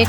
1